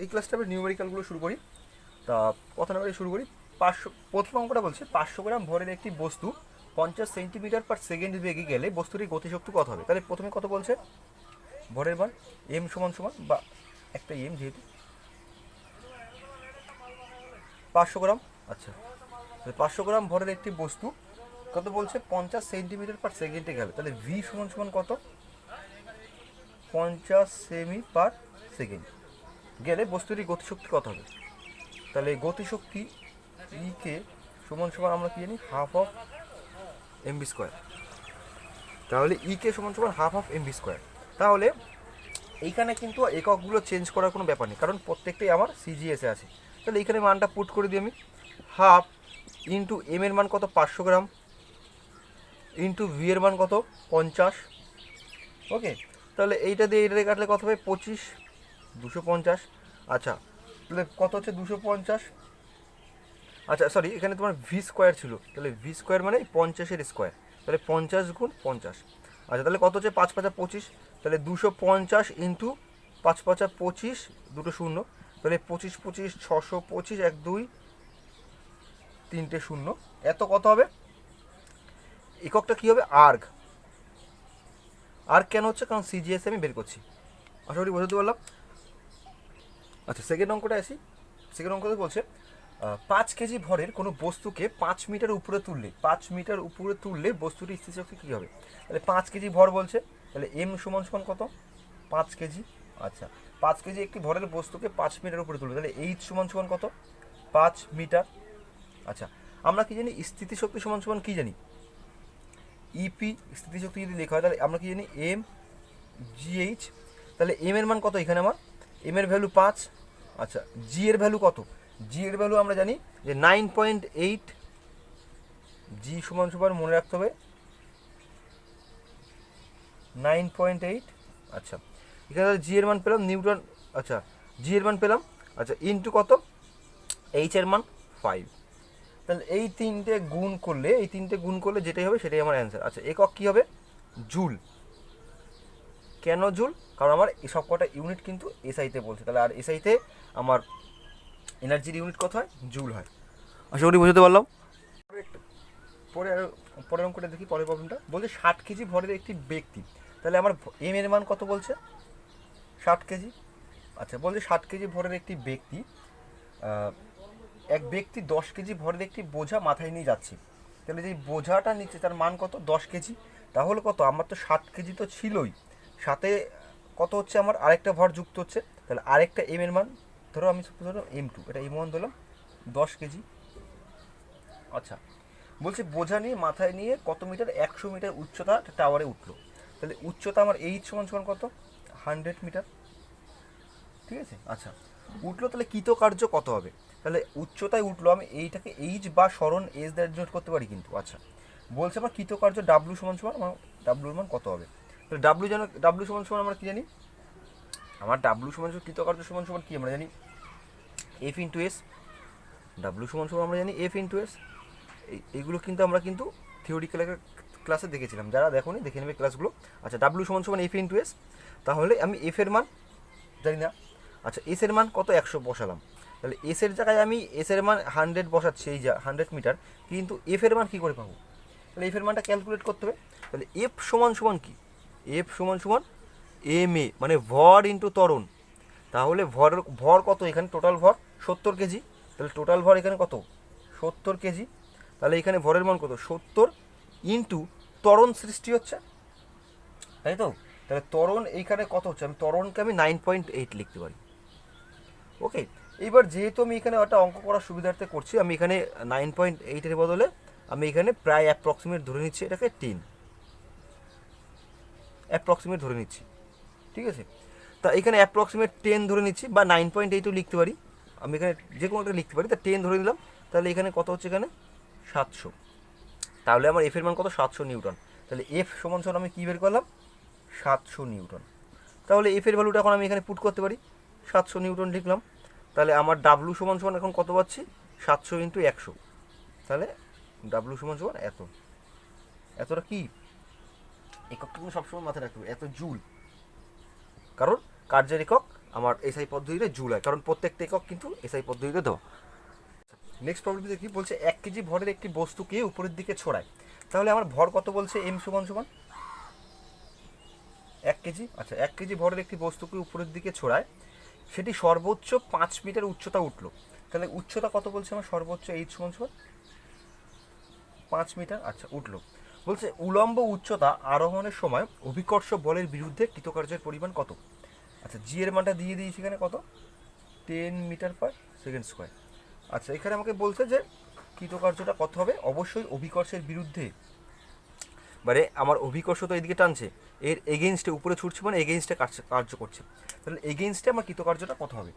এই ক্লাসটা আমরা নিউমেরিক্যালগুলো শুরু করি। তা কথা না বলে শুরু করি। 500 প্রথম অঙ্কটা বলছে 500 গ্রাম ভরের একটি বস্তু 50 সেন্টিমিটার পার সেকেন্ড বেগে গেলে বস্তুটির গতিশক্তি কত হবে? তাহলে প্রথমে কত বলছে? ভরের মান এম সমান সমান বা একটা এম যেহেতু 500 গ্রাম। আচ্ছা, 500 গ্রাম ভরের একটি বস্তু কত বলছে? 50 সেন্টিমিটার পার সেকেন্ডে গেলে, তাহলে ভি সমান সমান কত? 50 সেমি পার সেকেন্ড গেলে বস্তুটির গতিশক্তি কত হবে? তাহলে গতিশক্তি ইকে সমান সমান আমরা কি জানি? Half of MB square. তাহলে ইকে সমান সমান হাফ অফ এমবি স্কোয়ার। তাহলে এইখানে কিন্তু এককগুলো চেঞ্জ করার কোনো ব্যাপার নেই, কারণ প্রত্যেকটাই আমার সিজিএসে আছে। তাহলে এইখানে মানটা পুট করে দিই আমি। হাফ ইন্টু এম এর মান কত? 500 গ্রাম, ইন্টু ভি এর মান কত? 50। ওকে, তাহলে এইটা দিয়ে এইটা কাটলে কত হবে? 25, 250। আচ্ছা, তাহলে কত হচ্ছে? 250। আচ্ছা সরি, এখানে তোমার ভি স্কোয়ার ছিল, তাহলে ভি স্কোয়ার মানে 50-এর স্কোয়ার, তাহলে 50 গুণ 50। আচ্ছা, তাহলে কত হচ্ছে? 5 5 25, তাহলে 250 ইন্টু 5 5 25, দুটো শূন্য, তাহলে 25 25 625, 1 2 3টে শূন্য, এত কত হবে? এককটা কী হবে? আর্গ। আর্গ কেন হচ্ছে? কারণ সিজিএস আমি বের করছি। আশা করি বোঝাতে পারলাম। আচ্ছা, সেকেন্ড অঙ্কটা আসি। সেকেন্ড অঙ্কতে বলছে 5 কেজি ভরের কোনো বস্তুকে 5 মিটার উপরে তুললে, 5 মিটার উপরে তুললে বস্তুটির স্থিতিশক্তি কী হবে? তাহলে 5 কেজি ভর বলছে, তাহলে এম সমান সমান কত? 5 কেজি। আচ্ছা, 5 কেজি একটি ভরের বস্তুকে 5 মিটার উপরে তুললে, তাহলে এইচ সমান সমান কত? 5 মিটার। আচ্ছা, আমরা কি জানি? স্থিতিশক্তি সমান সমান কী জানি? ইপি। স্থিতিশক্তি যদি লেখা হয় তাহলে আমরা কি জানি? M GH. তাহলে এম এর মান কত এখানে আমার? এম এর ভ্যালু 5। আচ্ছা, জি এর ভ্যালু কত? জি এর ভ্যালু আমরা জানি যে 9.8। জি সমান সমান মনে রাখতে হবে 9.8। আচ্ছা, এখানে জি এর মান পেলাম নিউটন। আচ্ছা, জি এর মান পেলাম। আচ্ছা, ইন্টু কত? এইচ এর মান 5। তাহলে এই তিনটে গুণ করলে যেটাই হবে সেটাই আমার অ্যান্সার। আচ্ছা, একক কী হবে? জুল। কেন জুল? কারণ আমার সব কটা ইউনিট কিন্তু এসআইতে বলছে, তাহলে আর এসআইতে আমার এনার্জির ইউনিট কত হয়? জুল হয়। আশা করি বুঝতে পারলাম। পরে পরের অঙ্কটা দেখি। পরের প্রবলেমটা বলছে 60 কেজি ভরের একটি ব্যক্তি, তাহলে আমার এম এর মান কত বলছে? 60 কেজি। আচ্ছা, বলছে 60 কেজি ভরের একটি ব্যক্তি, এক ব্যক্তি 10 কেজি ভরের একটি বোঝা মাথায় নিয়ে যাচ্ছে, তাহলে যেই বোঝাটা নিচ্ছে তার মান কত? 10 কেজি। তাহলে কত? আমার তো 60 কেজি তো ছিলই, সাথে কত হচ্ছে? আমার আরেকটা ভর যুক্ত হচ্ছে, তাহলে আরেকটা এম এর মান ধরো, আমি ধরো M2, এটা M1 ধরলাম 10 কেজি। আচ্ছা, বলছে বোঝা নিয়ে মাথায় নিয়ে কত মিটার? 100 মিটার উচ্চতা টাওয়ারে উঠলো, তাহলে উচ্চতা আমার এইচ সমান সমান কত? 100 মিটার। ঠিক আছে। আচ্ছা, উঠলো, তাহলে কৃতকার্য কত হবে? তাহলে উচ্চতায় উঠলো, আমি এইটাকে এইচ বা সরণ এস দ্বারা ডিনোট করতে পারি কিন্তু। আচ্ছা, বলছে আমার কৃতকার্য ডাব্লু সমান সমান, আমার ডাব্লুর মান কত হবে? তাহলে ডাব্লু সমান সমান আমরা কী জানি? আমার ডাব্লু সমান সমান কৃতকার্য সমান সমান কী আমরা জানি? F into S. ডাব্লু সমান সমান আমরা জানি এফ ইন্টু এস। এইগুলো কিন্তু আমরা কিন্তু থিওরিক্যাল ক্লাসে দেখেছিলাম, যারা দেখোনি দেখে নেবে ক্লাসগুলো। আচ্ছা, ডাব্লু সমান সমান এফ ইন্টু এস। তাহলে আমি এফ এর মান জানি না। আচ্ছা, এস এর মান কত? 100 বসালাম, তাহলে এস এর জায়গায় আমি এস এর মান 100 বসাচ্ছি, এই যা 100 মিটার, কিন্তু এফ এর মান কী করে পাবো? তাহলে এফ এর মানটা ক্যালকুলেট করতে হবে। তাহলে এফ সমান সমান কি? এফ সমান সমান এম এ, মানে ভর ইন্টু ত্বরণ। তাহলে ভর কত এখানে? টোটাল ভর 70 কেজি, তাহলে টোটাল ভর এখানে কত? 70 কেজি। তাহলে এখানে ভরের মান কত? 70 ইন্টু ত্বরণ সৃষ্টি হচ্ছে, তাই তো? তাহলে ত্বরণ এইখানে কত হচ্ছে? আমি ত্বরণকে আমি 9.8 লিখতে পারি। ওকে, এইবার যেহেতু আমি এখানে একটা অঙ্ক করার সুবিধার্থে করছি, আমি এখানে 9.8-এর বদলে আমি এখানে প্রায় অ্যাপ্রক্সিমেট ধরে নিচ্ছি, এটাকে 10 অ্যাপ্রক্সিমেট ধরে নিচ্ছি। ঠিক আছে, তা এখানে অ্যাপ্রক্সিমেট 10 ধরে নিচ্ছি, বা 9.8ও লিখতে পারি, আমি এখানে যে কোনো একটা লিখতে পারি, তা 10 ধরে নিলাম। তাহলে এখানে কত হচ্ছে? এখানে 700। তাহলে আমার এফ এর মান কত? 700 নিউটন। তাহলে এফ সমান সমান আমি কী বের করলাম? 700 নিউটন। তাহলে এফ এর ভ্যালুটা এখন আমি এখানে পুট করতে পারি, 700 নিউটন লিখলাম। তাহলে আমার ডাব্লু সমান সমান এখন কত পাচ্ছি? 700 ইন্টু 100, তাহলে ডাব্লু সমান সমান এত। এতটা কি এককটা কিন্তু সবসময় মাথায় রাখতে হবে, এত জুল, কারণ কার্যের একক আমার এসআই পদ্ধতিতে জুল হয়, কারণ প্রত্যেকটা একক কিন্তু এসআই পদ্ধতিতে দেওয়া। নেক্সট প্রবলেম দেখি, বলছে 1 কেজি ভরের একটি বস্তুকে উপরের দিকে ছড়ায়, তাহলে আমার ভর কত বলছে, এম সমান সমান 1 কেজি। আচ্ছা 1 কেজি ভরের একটি বস্তুকে উপরের দিকে ছড়ায়, সেটি সর্বোচ্চ 5 মিটার উচ্চতা উঠলো, তাহলে উচ্চতা কত বলছে আমার, সর্বোচ্চ এইচ সমান সমান 5 মিটার। আচ্ছা উঠলো, বলছে উলম্ব উচ্চতা আরোহণের সময় অভিকর্ষ বলের বিরুদ্ধে কৃতকার্যের পরিমাণ কত। আচ্ছা জি এর মানটা দিয়ে দিয়েছি এখানে কত, 10 মিটার পার সেকেন্ড স্কোয়ার। আচ্ছা এখানে আমাকে বলছে যে কৃতকার্যটা কত হবে, অবশ্যই অভিকর্ষের বিরুদ্ধে, মানে আমার অভিকর্ষ তো এদিকে টানছে, এর এগেইনস্টে উপরে ছুটছে, মানে এগেইনস্টে কার্য করছে, তাহলে এগেইনস্টে আমার কৃতকার্যটা কত হবে।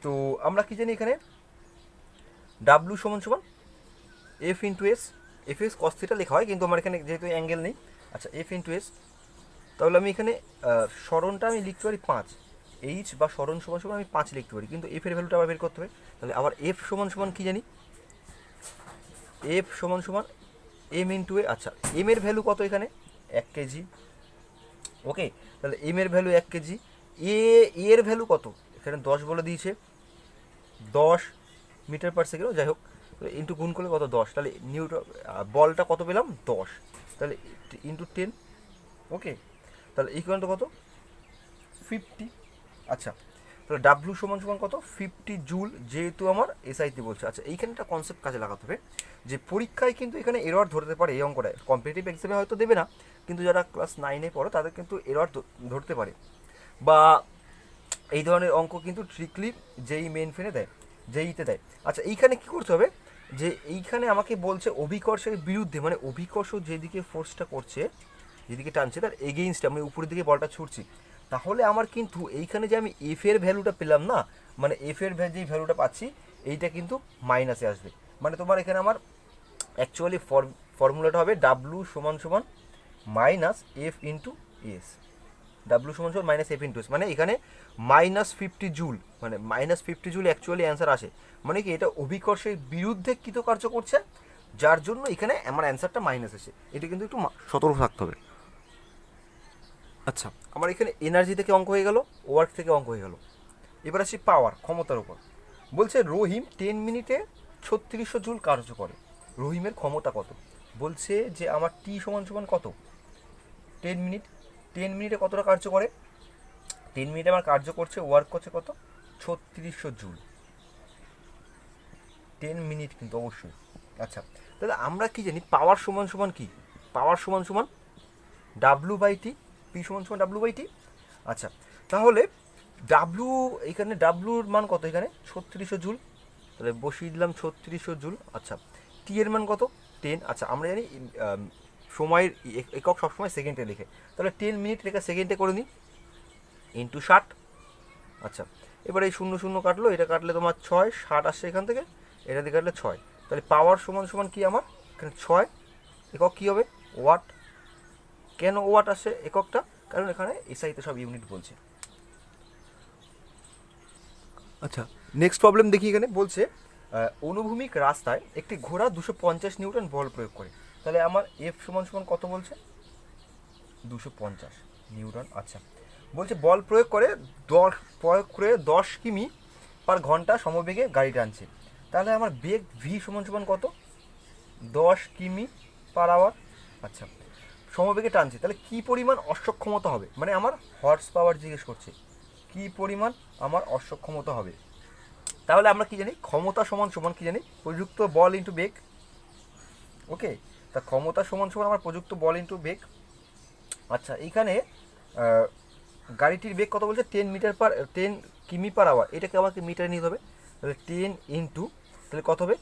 তো আমরা কি জানি এখানে ডাব্লিউ সমান সমান F into S, F S cos theta লেখা হয় কিন্তু আমার এখানে যেহেতু অ্যাঙ্গেল নেই। আচ্ছা এফ ইন্টু এস, তাহলে আমি এখানে স্মরণটা আমি লিখতে পারি 5, এইচ বা স্মরণ সমান সমান আমি 5 লিখতে পারি, কিন্তু এফ এর ভ্যালুটা আবার বের করতে হবে, তাহলে আবার এফ সমান সমান কী জানি, এফ সমান সমান এম ইন্টু এ। আচ্ছা এম এর ভ্যালু কত এখানে, 1 কেজি। ওকে, তাহলে এম এর ভ্যালু 1 কেজি, এর ভ্যালু কত, এখানে 10 বলে দিয়েছে, 10 মিটার পার সেকেন্ড, যাই হোক ইন্টু গুণ করলে কত 10, তাহলে নিউটন বলটা কত পেলাম 10, তাহলে ইন্টু 10। ওকে, তাহলে ইকুয়ালটা কত 50। আচ্ছা তাহলে ডাব্লিউ সমান সমান কত 50 জুল, যেহেতু আমার এসআইতে বলছে। আচ্ছা এইখানে একটা কনসেপ্ট কাজে লাগাতে হবে, যে পরীক্ষায় কিন্তু এখানে এরর ধরতে পারে, এই অঙ্কটায় কম্পিটিটিভ এক্সামে হয়তো দেবে না, কিন্তু যারা ক্লাস 9-এ পড়ো তাদের কিন্তু এরর ধরতে পারে, বা এই ধরনের অঙ্ক কিন্তু ট্রিকলি যেই মেন ফেনে দেয়, যেইতে দেয়। আচ্ছা এইখানে কি করতে হবে, যে এইখানে আমাকে বলছে অভিকর্ষের বিরুদ্ধে, মানে অভিকর্ষ যেদিকে ফোর্সটা করছে, যেদিকে টানছে তার এগেইনস্টে আমি উপরের দিকে বলটা ছুটছি, তাহলে আমার কিন্তু এইখানে যে আমি এফ এর ভ্যালুটা পেলাম না, মানে এফ এর যেই ভ্যালুটা পাচ্ছি এইটা কিন্তু মাইনাসে আসবে, মানে তোমার এখানে আমার অ্যাকচুয়ালি ফর্মুলাটা হবে ডাব্লু সমান সমান minus F into S, W সমান সমান মাইনাস এফ ইন্টু এস, মানে এখানে -50 জুল, মানে -50 জুল অ্যাকচুয়ালি অ্যান্সার আসে, মানে কি এটা অভিকর্ষের বিরুদ্ধে কৃতকার্য করছে, যার জন্য এখানে আমার অ্যান্সারটা মাইনাস এসে, এটা কিন্তু একটু সতর্ক থাকতে হবে। আচ্ছা আমার এখানে এনার্জি থেকে অঙ্ক হয়ে গেল, ওয়ার্ক থেকে অঙ্ক হয়ে গেল, এবার আসি পাওয়ার, ক্ষমতার উপর। বলছে রহিম 10 মিনিটে 3600 জুল কার্য করে, রহিমের ক্ষমতা কত, বলছে যে আমার টি সমান সমান কত 10 মিনিট, 10 মিনিটে কতটা কার্য করে, 10 মিনিটে আমার কার্য করছে, ওয়ার্ক করছে কত 3600 জুল, 10 মিনিট কিন্তু অবশ্যই। আচ্ছা তাহলে আমরা কি জানি পাওয়ার সমান সমান কি, পাওয়ার সমান সমান ডাব্লু বাই টি, পি সমান সমান ডাব্লু বাই টি। আচ্ছা তাহলে ডাব্লু, এখানে ডাব্লুর মান কত, এখানে 3600 জুল, তাহলে বসিয়ে দিলাম 3600 জুল। আচ্ছা টি এর মান কত 10, আচ্ছা আমরা জানি সময়ের একক সবসময় সেকেন্ডে লেখে, তাহলে 10 মিনিট লেখা সেকেন্ডে করে নিই ইন্টু 60। আচ্ছা এবার এই 0 0 কাটলো, এটা কাটলে তোমার 6, 60 আসছে এখান থেকে, এটা দিয়ে কাটলে 6, তাহলে পাওয়ার সমান সমান কি আমার এখানে 6, একক কী হবে ওয়াট। কেন ওয়াট আসে এককটা, কারণ এখানে এসআইতে সব ইউনিট বলছে। আচ্ছা নেক্সট প্রবলেম দেখি, এখানে বলছে অনুভূমিক রাস্তায় একটি ঘোড়া 250 নিউটন বল প্রয়োগ করে, তাহলে আমার এফ সমান সমান কত বলছে 250 নিউটন। আচ্ছা বলছে বল প্রয়োগ করে 10 কিমি পার ঘন্টা সমবেগে গাড়ি টানছে, তাহলে আমার বেগ ভি সমান সমান কত 10 কিমি পার আওয়ার। আচ্ছা সমবেগে টানছে, তাহলে কী পরিমাণ অশ্বক্ষমতা হবে, মানে আমার হর্স পাওয়ার জিজ্ঞেস করছে, কী পরিমাণ আমার অশ্বক্ষমতা হবে। তাহলে আমরা কি জানি ক্ষমতা সমান সমান কি জানি প্রযুক্ত বল ইন্টু বেগ। ওকে, তা ক্ষমতা সমান সমান আমার প্রযুক্ত বল ইন্টু বেগ। আচ্ছা এইখানে গাড়িটির বেগ কত বলছে 10 কিমি পার আওয়ার, এটাকে আমাকে মিটারে নিতে হবে, তাহলে 10 ইন্টু তাহলে কত হবে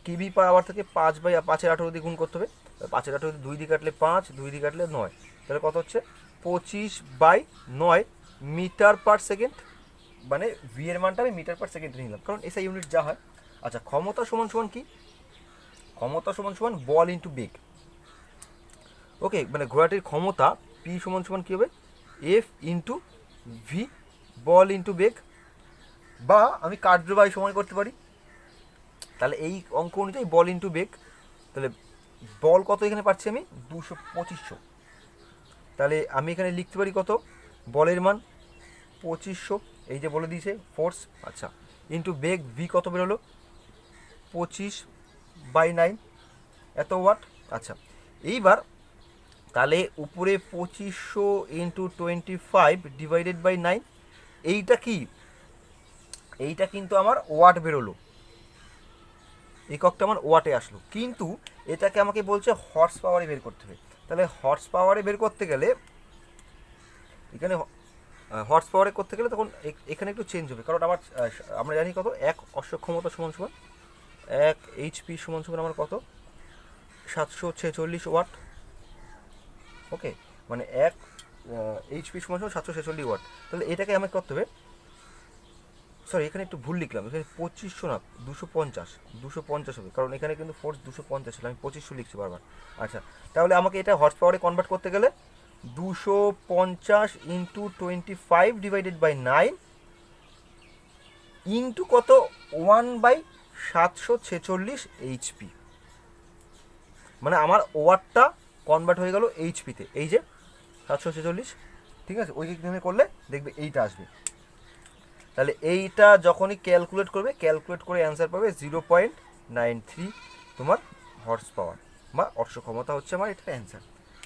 কিমি পার আওয়ার থেকে 5/18 দিয়ে গুণ করতে হবে, 5/18 2 দিয়ে কাটলে 5, 2 দিয়ে কাটলে 9, তাহলে কত হচ্ছে 25/9 মিটার পার সেকেন্ড, মানে ভি এর মানটা আমি মিটার পার সেকেন্ডে নিলাম, কারণ এসআই ইউনিট যা হয়। আচ্ছা ক্ষমতা সমান সমান কি, ক্ষমতা সমান সমান বল ইন্টু বেগ। ওকে, মানে ঘোড়াটির ক্ষমতা পি সমান সমান কী হবে এফ ইন্টু ভি, বল ইন্টু বেগ, বা আমি কার্য বাই সময় করতে পারি, তাহলে এই অঙ্ক অনুযায়ী বল ইন্টু বেগ, তাহলে বল কত এখানে পাচ্ছি আমি 225, তাহলে আমি এখানে লিখতে পারি কত বলের মান 2500 এই যে বলে দিয়েছে ফোর্স, আচ্ছা, ইন্টু বেগ ভি কত বেরোলো 25/9 এত ওয়াট। আচ্ছা, এইবার তাহলে উপরে 2500 ইন্টু 25 ডিভাইডেড বাই 9, এইটা কি, এইটা কিন্তু আমার ওয়াট বেরোলো, এককটা আমার ওয়াটে আসলো, কিন্তু এটাকে আমাকে বলছে হর্স পাওয়ারে বের করতে হবে। তাহলে হর্স পাওয়ারে বের করতে গেলে এখানে হর্স পাওয়ারে করতে গেলে তখন এখানে একটু চেঞ্জ হবে, কারণ আমার আমরা জানি কত, এক অশ্বক্ষমতা সমান সমান 1 এইচপি সমান সমান আমার কত 746 ওয়াট। ওকে, মানে 1 এইচপি সমান সমান 746 ওয়াট। তাহলে এটাকে আমাকে করতে হবে, সরি এখানে একটু ভুল লিখলাম, এখানে 2500 না 250 হবে, কারণ এখানে কিন্তু ফোর্স 250 ছিল, আমি 2500 লিখছি বারবার। আচ্ছা, তাহলে আমাকে এটা হর্স পাওয়ারে কনভার্ট করতে গেলে 250 ইন্টু 25 ডিভাইডেড বাই 9 ইন্টু কত 1/746 এইচপি, মানে আমার ওয়াটটা কনভার্ট হয়ে গেল এইচপিতে, এই যে 746, ঠিক আছে, ওই দিকে করলে দেখবে এইটা আসবে। তাহলে এইটা যখনই ক্যালকুলেট করবে, ক্যালকুলেট করে অ্যান্সার পাবে 0.93 তোমার হর্স পাওয়ার বা অশ্ব ক্ষমতা হচ্ছে আমার এটা অ্যান্সার।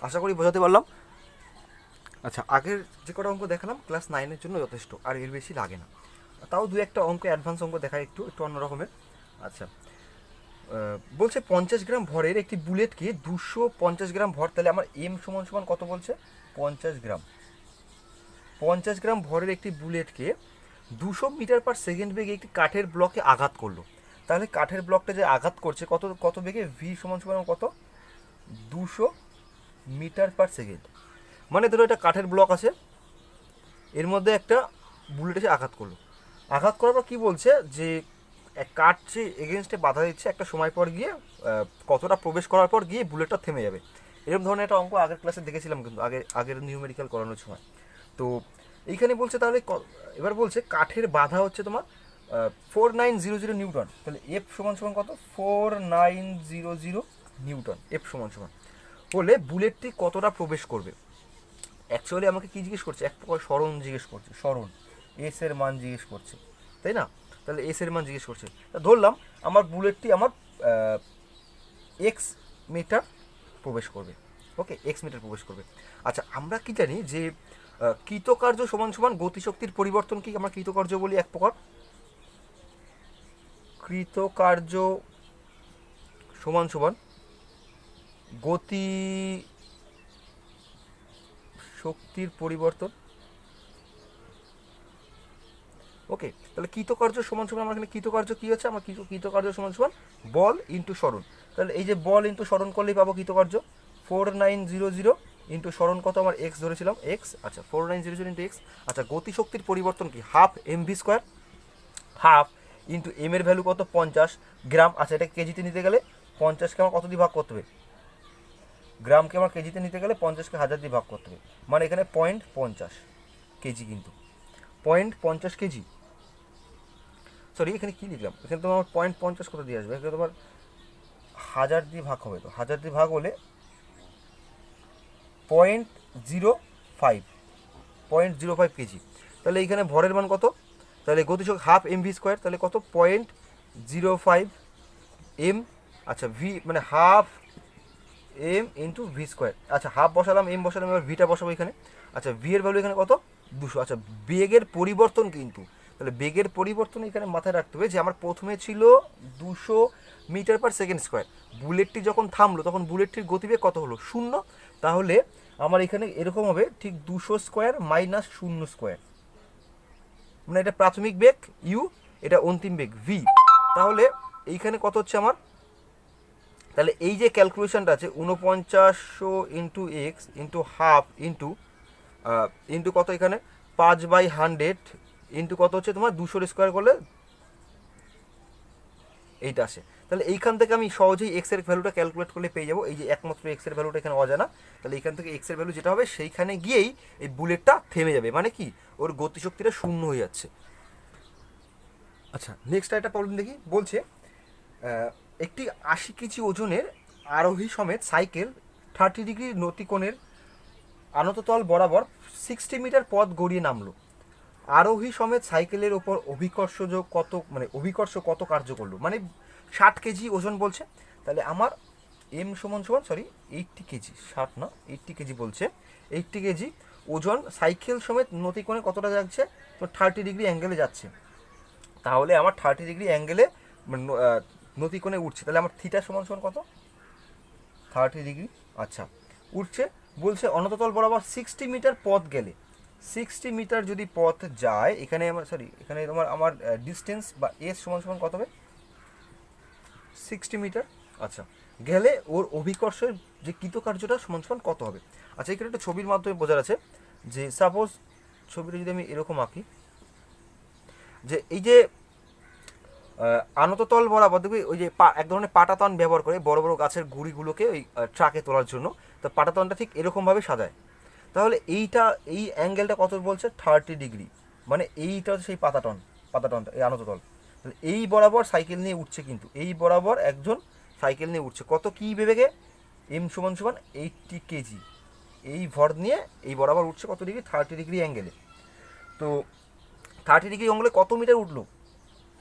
আশা করি বোঝাতে পারলাম। আচ্ছা, আগের যে কটা অঙ্ক দেখালাম ক্লাস 9-এর জন্য যথেষ্ট, আর এর বেশি লাগে না, তাও দু একটা অঙ্ক অ্যাডভান্স অঙ্ক দেখায় একটু অন্য রকমের। আচ্ছা, বলছে 50 গ্রাম ভরের একটি বুলেটকে 250 গ্রাম ভর, তাহলে আমার এম সমান সমান কত বলছে 50 গ্রাম। 50 গ্রাম ভরের একটি বুলেটকে 200 মিটার পার সেকেন্ড বেগে একটি কাঠের ব্লকে আঘাত করলো, তাহলে কাঠের ব্লকটা যে আঘাত করছে কত কত বেগে, ভি সমান সমান কত 200 মিটার পার সেকেন্ড। মানে ধরো এটা কাঠের ব্লক আছে, এর মধ্যে একটা বুলেট এসে আঘাত করলো, আঘাত করার পর কী বলছে যে কাঠ যে এগেনস্টে বাধা দিচ্ছে, একটা সময় পর গিয়ে কতটা প্রবেশ করার পর গিয়ে বুলেটটা থেমে যাবে। এরকম ধরনের একটা অঙ্ক আগের ক্লাসে দেখেছিলাম কিন্তু আগের নিউমেরিক্যাল করানোর সময়। তো এইখানে বলছে তাহলে এবার বলছে কাঠের বাধা হচ্ছে তোমার 4900 নিউটন, তাহলে এফ সমান সমান কত 4900 নিউটন, এফ সমান সমান হলে বুলেটটি কতটা প্রবেশ করবে। অ্যাকচুয়ালি আমাকে কি জিজ্ঞেস করছে, এক প্রকার স্মরণ জিজ্ঞেস করছে, স্মরণ এস এর মান জিজ্ঞেস করছে, তাই না? তাহলে এস এর মান জিজ্ঞেস করছে, তা ধরলাম আমার বুলেটটি আমার এক্স মিটার প্রবেশ করবে। ওকে, এক্স মিটার প্রবেশ করবে। আচ্ছা, আমরা কি জানি যে কৃতকার্য সমান সমান গতিশক্তির পরিবর্তন কি আমরা কৃতকার্য বলি এক প্রকার, কৃতকার্য সমান সমান গতি শক্তির পরিবর্তন। ওকে, তাহলে কৃতকার্য সমান সমান আমার এখানে কৃতকার্য কী হচ্ছে, আমার কৃতকার্য সমান সমান বল ইন্টু স্মরণ। তাহলে এই যে বল ইন্টু স্মরণ করলেই পাবো কৃতকার্য 4900 ইন্টু স্মরণ কত আমার এক্স ধরেছিলাম এক্স। আচ্ছা, 4900 ইন্টু এক্স। আচ্ছা, গতিশক্তির পরিবর্তন কি half MV square, half into M এর ভ্যালু কত 50 গ্রাম। আচ্ছা, এটা কেজিতে নিতে গেলে 50কে আমার কত দিয়ে ভাগ করতে হবে, গ্রামকে আমার কেজিতে নিতে গেলে 50কে 1000 দিয়ে ভাগ করতে হবে, মানে এখানে 0.50 কেজি, কিন্তু 0.50 কেজি, সরি এখানে কী লিখলাম, এখানে তোমার 0.50 কত দিয়ে আসবে, এখানে তোমার 1000 দিয়ে ভাগ হবে, তো 1000 দিয়ে ভাগ হলে 0.05 কেজি। তাহলে এইখানে ভরের মান কত, তাহলে গতিশক্তি হাফ এম ভি স্কোয়ার, তাহলে কত 0.05 এম। আচ্ছা, ভি মানে half M into V square. আচ্ছা, হাফ বসালাম, এম বসালাম, এবার ভিটা বসাবো এখানে। আচ্ছা, ভি এর ভ্যালু এখানে কত 200। আচ্ছা, বেগের পরিবর্তন কিন্তু, তাহলে বেগের পরিবর্তন এখানে মাথায় রাখতে হবে যে আমার প্রথমে ছিল 200 মিটার পার সেকেন্ড স্কোয়ার, বুলেটটি যখন থামলো তখন বুলেটটির গতিবেগ কত হলো 0, তাহলে আমার এখানে এরকম হবে ঠিক 200 স্কোয়ার মাইনাস 0 স্কোয়ার, মানে এটা প্রাথমিক বেগ ইউ, এটা অন্তিম বেগ ভি। তাহলে এইখানে কত হচ্ছে আমার, তাহলে এই যে ক্যালকুলেশনটা আছে 4900 into x into half into into কত এখানে 5/100 ইন্টু কত হচ্ছে তোমার 200 স্কোয়ার করলে এইটা আসে। তাহলে এইখান থেকে আমি সহজেই এক্স এর ভ্যালুটা ক্যালকুলেট করলে পেয়ে যাবো, এই যে একমাত্র এক্স এর ভ্যালুটা এখানে অজানা, তাহলে এইখান থেকে এক্স এর ভ্যালু যেটা হবে সেইখানে গিয়েই এই বুলেটটা থেমে যাবে, মানে কি ওর গতিশক্তিটা শূন্য হয়ে যাচ্ছে। আচ্ছা, নেক্সট একটা প্রবলেম দেখি, বলছে একটি 80 কেজি ওজনের আরোহী সমেত সাইকেল 30 ডিগ্রি নতিকোণের আনততল বরাবর 60 মিটার পথ গড়িয়ে নামলো। আরোহী সমেত সাইকেলের ওপর অভিকর্ষ কত, মানে অভিকর্ষ কত কার্য করলো, মানে 60 কেজি ওজন বলছে। তাহলে আমার এম সমান সমান 80 কেজি, 60 না 80 কেজি বলছে, 80 কেজি ওজন সাইকেল সমেত নতিকোণে কতটা যাচ্ছে, তো 30 ডিগ্রি অ্যাঙ্গেলে যাচ্ছে। তাহলে আমার 30 ডিগ্রি অ্যাঙ্গেলে নতিকোণে উঠছে, তাহলে আমার থিটা সমান সমান কত, 30 ডিগ্রি। আচ্ছা, উঠছে, বলছে অনন্ততল বরাবর 60 মিটার পথ গেলে, 60 মিটার যদি পথ যায়, এখানে আমার এখানে আমার ডিস্টেন্স বা এস সমান সমান কত হবে, 60 মিটার। আচ্ছা, গেলে ওর অভিকর্ষের যে কৃতকার্যটা সমান সমান কত হবে। আচ্ছা, এখানে একটা ছবির মাধ্যমে বোঝার আছে, যে সাপোজ ছবিটা যদি আমি এরকম আঁকি, যে এই যে আনততল বরাবর দেখবি ওই যে এক ধরনের পাটাতন ব্যবহার করে বড় বড় গাছের গুঁড়িগুলোকে ওই ট্রাকে তোলার জন্য, তো পাটাতনটা ঠিক এরকমভাবে সাজায়। তাহলে এই অ্যাঙ্গেলটা কত বলছে, 30 ডিগ্রি, মানে এইটা সেই পাতাটনটা এই আনততল। তাহলে এই বরাবর সাইকেল নিয়ে উঠছে, কিন্তু এই বরাবর একজন সাইকেল নিয়ে উঠছে কত, কী বেগে, এম সমান সমান 80 কেজি, এই ভর নিয়ে এই বরাবর উঠছে কত ডিগ্রি, 30 ডিগ্রি অ্যাঙ্গেলে। তো 30 ডিগ্রি অ্যাঙ্গেলে কত মিটার উঠলো,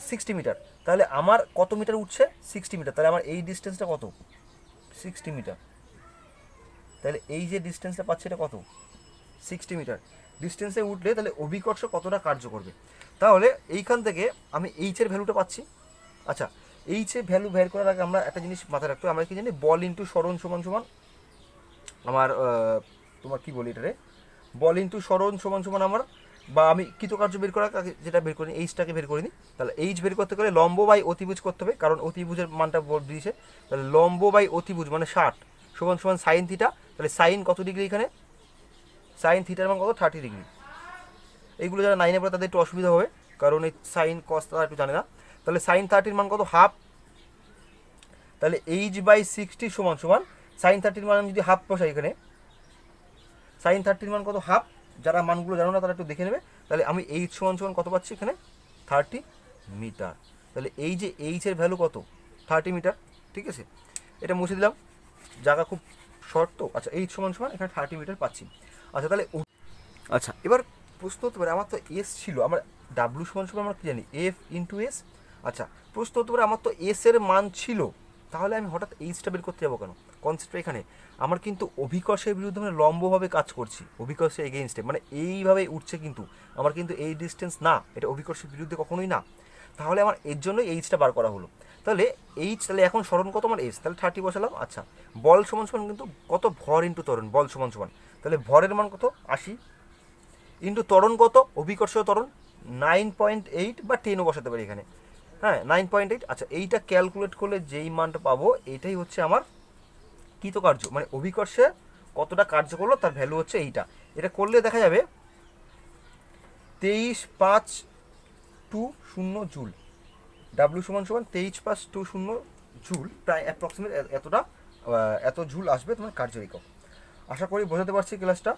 60 মিটার। তাহলে আমার কত মিটার উঠছে, 60 মিটার। তাহলে আমার এই ডিস্টেন্সটা কত, 60 মিটার। তাহলে এই যে ডিস্টেন্সটা পাচ্ছে এটা কত, 60 মিটার ডিস্টেন্সে উঠলে তাহলে অভিকর্ষ কতটা কার্য করবে। তাহলে এইখান থেকে আমি এইচের ভ্যালুটা পাচ্ছি। আচ্ছা, এইচের ভ্যালু বের করার আগে আমরা একটা জিনিস মাথায় রাখতে হবে, আমরা কি জানি, বল ইন্টু সরণ সমান সমান আমার তোমার কি বলি এটারে, বল ইন্টু সরণ সমান সমান আমার, বা আমি কৃতকার্য বের করার আগে যেটা বের করি, এইচটাকে বের করে নিই। তাহলে এইচ বের করতে গেলে লম্ব বাই অতিভুজ করতে হবে, কারণ অতিভুজের মানটা দিয়েছে। তাহলে লম্ব বাই অতিভুজ মানে 60 সমান সমান সাইন থিটা। তাহলে সাইন কত ডিগ্রি, এখানে সাইন থিটার মান কত, 30 ডিগ্রি। এইগুলো যারা 9-এ পড়ে তাদের একটু অসুবিধা হবে, কারণ এই সাইন কস তারা একটু জানে না। তাহলে সাইন 30-র মান কত, হাফ। তাহলে এইচ বাই 60 সমান সমান সাইন 30-র মান আমি যদি হাফ বসাই, এখানে সাইন 30-র মান কত, হাফ। যারা মানগুলো জানো না তারা একটু দেখে নেবে। তাহলে আমি এইচ সমান সমান কত পাচ্ছি, এখানে 30 মিটার। তাহলে এই যে এইচের ভ্যালু কত, 30 মিটার। ঠিক আছে, এটা মুছে দিলাম, জায়গা খুব শর্ট তো। আচ্ছা, এইচ সমান সমান এখানে 30 মিটার পাচ্ছি। আচ্ছা, তাহলে আচ্ছা, এবার প্রশ্ন হতে পারে, আমার তো এস ছিল, আমার ডাব্লিউ সমান সমান আমরা কী জানি, এফ ইন্টু এস। আচ্ছা, প্রশ্ন হতে পারে, আমার তো এস এর মান ছিল, তাহলে আমি হঠাৎ এইচটা বের করতে যাবো কেন। কনসেপ্টটা এখানে, আমার কিন্তু অভিকর্ষের বিরুদ্ধে মানে লম্বভাবে কাজ করছি, অভিকর্ষের এগেইনস্টে, মানে এইভাবে উঠছে, কিন্তু আমার কিন্তু এই ডিস্টেন্স না, এটা অভিকর্ষের বিরুদ্ধে কখনোই না। তাহলে আমার এর জন্য এইচটা বার করা হলো। তাহলে এইচ, তাহলে এখন সরণ কত, আমার এস, তাহলে 30 বসালাম। আচ্ছা, বল সমান সমান কিন্তু কত, ভর ইন্টু ত্বরণ, বল সমান সমান, তাহলে ভরের মান কত, 80 ইন্টু ত্বরণ কত, অভিকর্ষীয় ত্বরণ 9.8 বা 10ও বসাতে পারি এখানে, হ্যাঁ 9.8। আচ্ছা, এইটা ক্যালকুলেট করলে যেই মানটা পাবো, এইটাই হচ্ছে আমার কৃতকার্য, মানে অভিকর্ষে কতটা কার্য করলো তার ভ্যালু হচ্ছে এইটা। এটা করলে দেখা যাবে 23.520 জুল, ডাব্লিউ সমান সমান 23.520 জুল, প্রায় অ্যাপ্রক্সিমেট এত জুল আসবে তোমার কার্য একক। আশা করি বোঝাতে পারছি ক্লাসটা।